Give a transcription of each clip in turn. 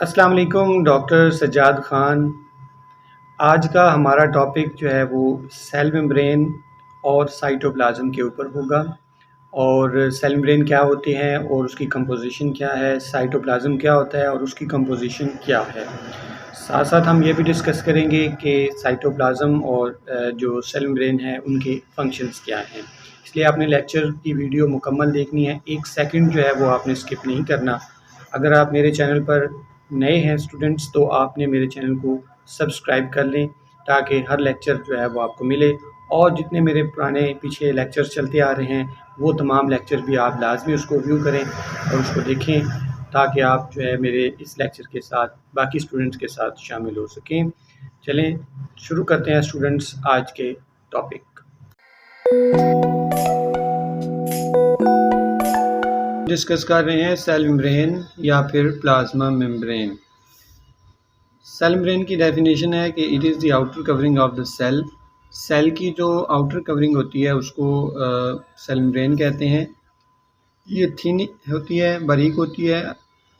अस्सलाम वालेकुम डॉक्टर सज्जाद ख़ान। आज का हमारा टॉपिक जो है वो सेल मेम्ब्रेन और साइटोप्लाज़्म के ऊपर होगा और सेल मेम्ब्रेन क्या होती हैं और उसकी कंपोजिशन क्या है, साइटोप्लाज़्म क्या होता है और उसकी कंपोजिशन क्या है। साथ-साथ हम ये भी डिस्कस करेंगे कि साइटोप्लाज़्म और जो सेल मेम्ब्रेन है उनके फंक्शंस क्या हैं। इसलिए आपने लेक्चर की वीडियो मुकम्मल देखनी है, 1 सेकंड जो है वो आपने स्किप नहीं करना। अगर आप मेरे चैनल पर नए हैं स्टूडेंट्स तो आपने मेरे चैनल को सब्सक्राइब कर लें ताकि हर लेक्चर जो है वो आपको मिले और जितने मेरे पुराने पीछे लेक्चर्स चलते आ रहे हैं वो तमाम लेक्चर भी आप लाजमी उसको व्यू करें और उसको देखें ताकि आप जो है मेरे इस लेक्चर के साथ बाकी स्टूडेंट्स के साथ शामिल हो सकें। चलें शुरू करते हैं स्टूडेंट्स आज के टॉपिक। डिस्कस कर रहे हैं सेल मेम्ब्रेन या फिर प्लाज्मा मेम्ब्रेन। सेल मेम्ब्रेन की डेफिनेशन है कि it is the outer covering of the cell. Cell की जो आउटर कवरिंग होती है उसको सेल मेम्ब्रेन कहते हैं। ये थिन होती है, बारीक होती है।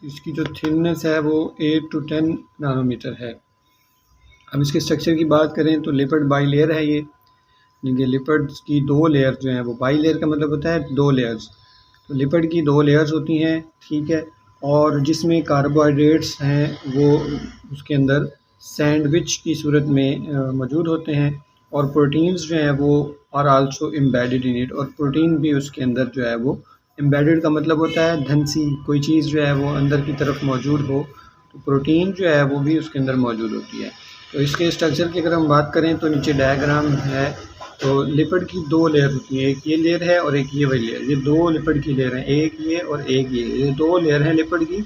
इसकी जो थिननेस है वो 8 to 10 नैनोमीटर है। अब इसके स्ट्रक्चर की बात करें तो लिपिड बाई लेयर है ये लिपिड्स की 2 लेयर जो हैं वो बाई लेयर का मतलब होता है 2 लेयर्स। तो लिपिड की 2 लेयर्स होती हैं, ठीक है, और जिसमें कार्बोहाइड्रेट्स हैं वो उसके अंदर सैंडविच की सूरत में मौजूद होते हैं और प्रोटीन्स जो हैं वो are also embedded in it, और प्रोटीन भी उसके अंदर जो है वो एम्बेडेड का मतलब होता है धंसी, कोई चीज़ जो है वो अंदर की तरफ मौजूद हो तो प्रोटीन जो है वो भी उसके अंदर मौजूद होती है। तो इसके स्ट्रक्चर की अगर हम बात करें तो नीचे डायग्राम है। तो लिपिड की 2 लेयर होती हैं, एक ये लेयर है और एक ये वाली लेयर। ये 2 लिपिड की लेयर हैं, एक ये और एक ये 2 लेयर हैं लिपिड की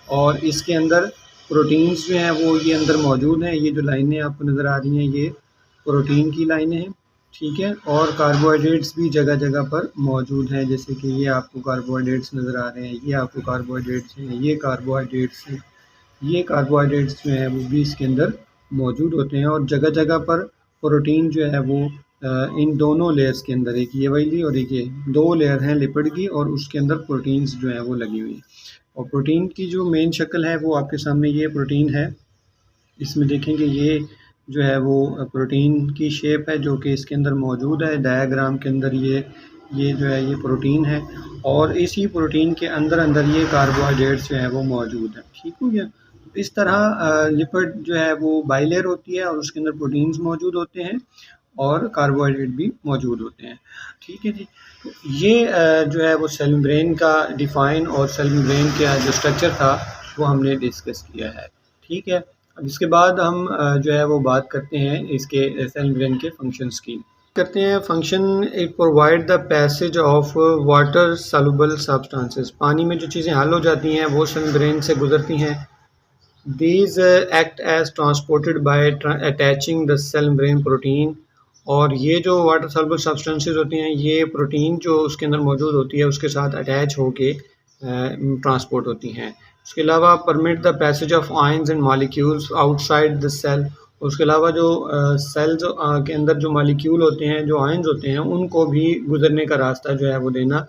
और इसके अंदर प्रोटीन्स जो हैं वो ये अंदर मौजूद हैं। ये जो लाइनें आपको नज़र आ रही हैं ये प्रोटीन की लाइनें हैं, ठीक है, और कार्बोहाइड्रेट्स भी जगह जगह पर मौजूद हैं। जैसे कि ये आपको कार्बोहाइड्रेट्स नज़र आ रहे हैं, ये आपको कार्बोहाइड्रेट्स हैं, ये कार्बोहाइड्रेट्स हैं, ये कार्बोहाइड्रेट्स जो हैं वो भी इसके अंदर मौजूद होते हैं और जगह जगह पर प्रोटीन जो है वो इन दोनों लेयर्स के अंदर, एक ये वाली और एक ये 2 लेयर हैं लिपिड की और उसके अंदर प्रोटीन्स जो हैं वो लगी हुई हैं। और प्रोटीन की जो मेन शक्ल है वो आपके सामने ये प्रोटीन है। इसमें देखेंगे ये जो है वो प्रोटीन की शेप है जो कि इसके अंदर मौजूद है। डायग्राम के अंदर ये जो है ये प्रोटीन है और इसी प्रोटीन के अंदर अंदर ये कार्बोहाइड्रेट्स जो हैं वो मौजूद हैं, ठीक हो गया। इस तरह लिपिड जो है वो बाइलेयर होती है और उसके अंदर प्रोटीन्स मौजूद होते हैं और कार्बोहाइड्रेट भी मौजूद होते हैं, ठीक है जी। तो ये जो है वो सेल मेम्ब्रेन का डिफ़ाइन और सेल मेम्ब्रेन का जो स्ट्रक्चर था वो हमने डिस्कस किया है, ठीक है। अब इसके बाद हम जो है वो बात करते हैं इसके सेल मेम्ब्रेन के फंक्शंस की करते हैं। Function, it provide the passage of water soluble substances. पानी में जो चीज़ें हल हो जाती हैं वो सेल मेम्ब्रेन से गुजरती हैं। These act as transported by attaching the cell membrane protein। और ये जो वाटर सॉल्युबल सब्सटेंसेस होती हैं ये प्रोटीन जो उसके अंदर मौजूद होती है उसके साथ अटैच होके ट्रांसपोर्ट होती हैं। उसके अलावा permit the passage of ions and molecules outside the cell. उसके अलावा जो सेल्स के अंदर जो मॉलिक्यूल होते हैं, जो आयंस होते हैं, उनको भी गुजरने का रास्ता जो है वो देना।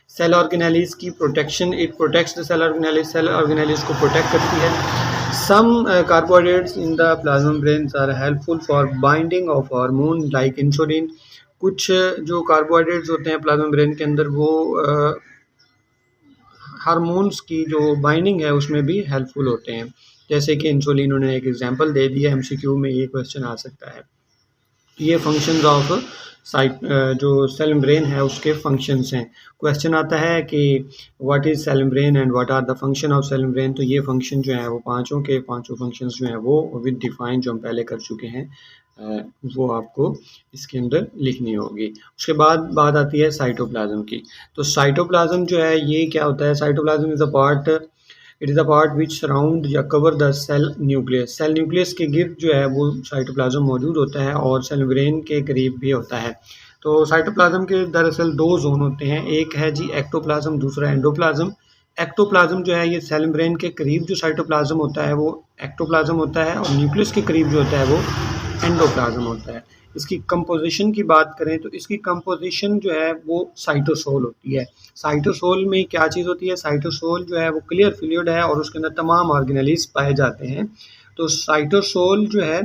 सेल ऑर्गेनेलिस की protection, it protects the cell organelles को प्रोटेक्ट करती है। Some carbohydrates in the plasma membranes are helpful for binding of hormone like insulin। कुछ जो कार्बोहाइड्रेट्स होते हैं प्लाज्मा मेम्ब्रेन के अंदर वो हार्मोन्स की जो बाइंडिंग है उसमें भी हेल्पफुल होते हैं, जैसे कि इंसुलिन। उन्होंने एक एग्जांपल दे दिया, एमसीक्यू में ये क्वेश्चन आ सकता है। ये फंक्शंस ऑफ जो सेल मेम्ब्रेन है उसके फंक्शंस हैं। क्वेश्चन आता है कि what is cell membrane and what are the function of cell membrane. तो ये फंक्शन जो है वो पांचों फंक्शंस जो हैं वो विद डिफाइन जो हम पहले कर चुके हैं वो आपको इसके अंदर लिखनी होगी। उसके बाद बात आती है साइटोप्लाज्म की। तो साइटोप्लाज्म जो है ये क्या होता है? Cytoplasm is a part which surround या cover the cell nucleus. Cell nucleus के गिर्द जो है वो साइटोप्लाज्म मौजूद होता है और सेल मेम्ब्रेन के करीब भी होता है। तो साइटोप्लाज्म के दरअसल 2 जोन होते हैं, एक है जी एक्टोप्लाज्म, दूसरा एंडोप्लाज्म। एक्टोप्लाज्म जो है ये सेल मेम्ब्रेन के करीब जो साइटोप्लाज्म होता है वो एक्टोप्लाज्म होता है और न्यूक्लियस के करीब जो होता है वो एंडोप्लाज्म होता है। इसकी कंपोजिशन की बात करें तो इसकी कंपोजिशन जो है वो साइटोसोल होती है। साइटोसोल में क्या चीज़ होती है, साइटोसोल जो है वो क्लियर फ्लूइड है और उसके अंदर तमाम ऑर्गेनेलीज पाए जाते हैं। तो साइटोसोल जो है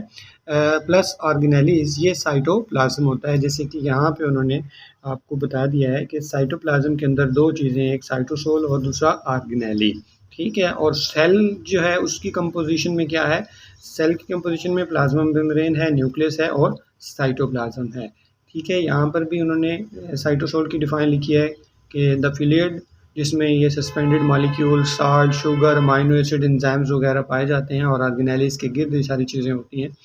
प्लस ऑर्गेनेलीज ये साइटोप्लाज्म होता है। जैसे कि यहाँ पे उन्होंने आपको बता दिया है कि साइटोप्लाज्म के अंदर दो चीज़ें, एक साइटोसोल और दूसरा ऑर्गेनेली, ठीक है। और सेल जो है उसकी कंपोजिशन में क्या है, सेल की कंपोजिशन में प्लाज्मा मेम्ब्रेन है, न्यूक्लियस है और साइटोप्लाज्म है, ठीक है। यहाँ पर भी उन्होंने साइटोसोल की डिफाइन लिखी है कि द फ्लूइड जिसमें ये suspended molecule, salt, sugar, amino acid, enzymes वगैरह पाए जाते हैं और ऑर्गेनेलिस के गिर्द ये सारी चीज़ें होती हैं।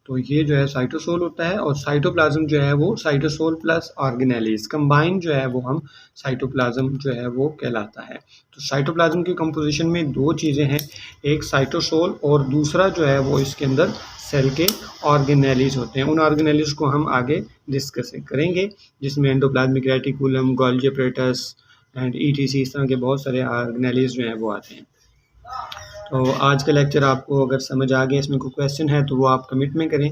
तो ये जो है साइटोसोल होता है और साइटोप्लाज्म जो है वो साइटोसोल प्लस ऑर्गेनेलिस कंबाइन जो है वो हम साइटोप्लाज्म जो है वो कहलाता है। तो साइटोप्लाज्म की कंपोजिशन में दो चीज़ें हैं, एक साइटोसोल और दूसरा जो है वो इसके अंदर सेल के ऑर्गेनेलीज होते हैं। उन ऑर्गेनेलीज को हम आगे डिस्कस करेंगे, जिसमें endoplasmic reticulum, Golgi apparatus and etc, इस तरह के बहुत सारे ऑर्गेनेलीज जो हैं वो आते हैं। तो आज का लेक्चर आपको अगर समझ आ गया, इसमें कोई क्वेश्चन है तो वो आप कमेंट में करें,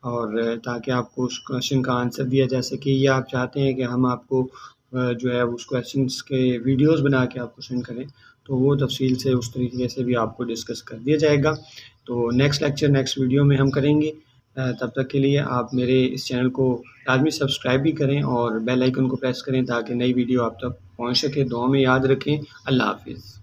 और ताकि आपको उस क्वेश्चन का आंसर दिया जा सके, या आप चाहते हैं कि हम आपको जो है उस क्वेश्चंस के वीडियोस बना के आपको सेंड करें, तो वो तफसील से उस तरीके से भी आपको डिस्कस कर दिया जाएगा। तो नेक्स्ट लेक्चर नेक्स्ट वीडियो में हम करेंगे। तब तक के लिए आप मेरे इस चैनल को लाजमी सब्सक्राइब भी करें और बेल आइकन को प्रेस करें ताकि नई वीडियो आप तक पहुँच सके। दुआ में याद रखें। अल्लाह हाफिज़।